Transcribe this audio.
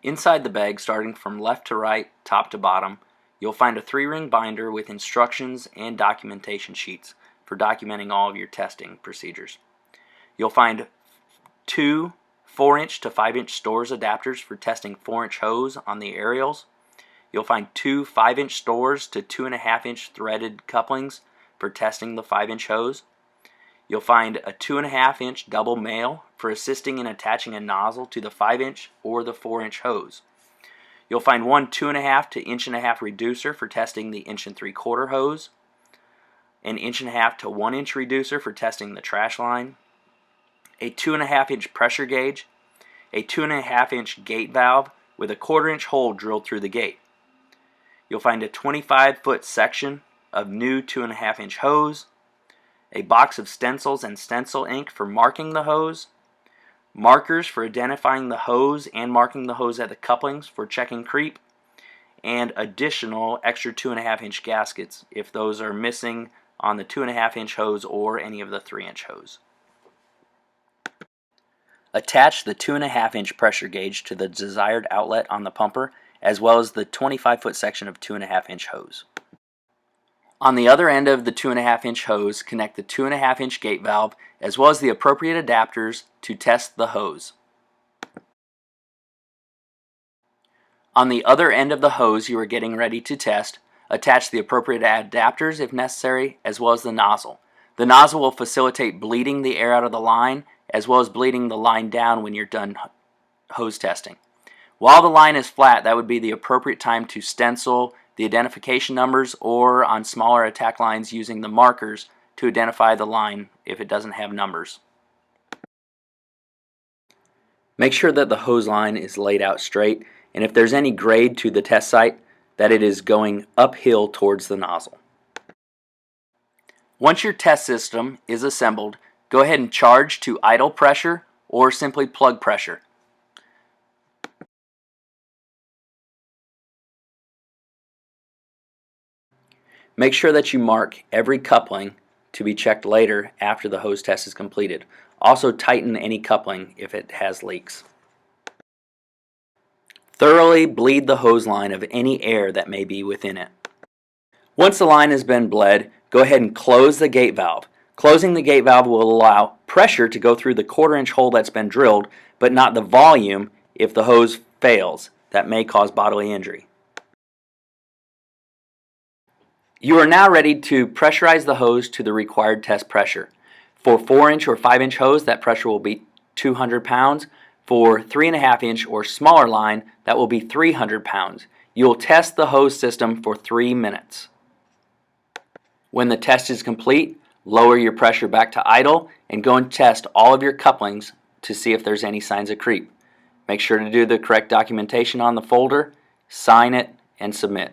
Inside the bag, starting from left to right, top to bottom, you'll find a 3-ring binder with instructions and documentation sheets for documenting all of your testing procedures. You'll find 2 4-inch to 5-inch Storz adapters for testing 4-inch hose on the aerials. You'll find 2 5-inch Storz to 2.5-inch threaded couplings for testing the 5-inch hose. You'll find a 2.5-inch double male for assisting in attaching a nozzle to the 5-inch or the 4-inch hose. You'll find one 2.5 to 1.5 inch reducer for testing the 1 3/4 hose, an 1.5 to 1 inch reducer for testing the trash line, a 2.5-inch pressure gauge, a 2.5-inch gate valve with a 1/4-inch hole drilled through the gate. You'll find a 25-foot section of new 2.5-inch hose, a box of stencils and stencil ink for marking the hose, markers for identifying the hose and marking the hose at the couplings for checking creep, and additional extra 2.5-inch gaskets if those are missing on the 2.5-inch hose or any of the 3-inch hose. Attach the 2.5-inch pressure gauge to the desired outlet on the pumper, as well as the 25-foot section of 2.5-inch hose. On the other end of the 2.5-inch hose, connect the 2.5-inch gate valve as well as the appropriate adapters to test the hose. On the other end of the hose you are getting ready to test, attach the appropriate adapters if necessary, as well as the nozzle. The nozzle will facilitate bleeding the air out of the line, as well as bleeding the line down when you're done hose testing. While the line is flat, that would be the appropriate time to stencil the identification numbers, or on smaller attack lines using the markers to identify the line if it doesn't have numbers. Make sure that the hose line is laid out straight, and if there's any grade to the test site, that it is going uphill towards the nozzle. Once your test system is assembled, go ahead and charge to idle pressure or simply plug pressure. Make sure that you mark every coupling to be checked later after the hose test is completed. Also tighten any coupling if it has leaks. Thoroughly bleed the hose line of any air that may be within it. Once the line has been bled, go ahead and close the gate valve. Closing the gate valve will allow pressure to go through the 1/4-inch hole that's been drilled, but not the volume if the hose fails. That may cause bodily injury. You are now ready to pressurize the hose to the required test pressure. For 4-inch or 5-inch hose, that pressure will be 200 pounds. For 3.5-inch or smaller line, that will be 300 pounds. You will test the hose system for 3 minutes. When the test is complete, lower your pressure back to idle and go and test all of your couplings to see if there's any signs of creep. Make sure to do the correct documentation on the folder, sign it, and submit.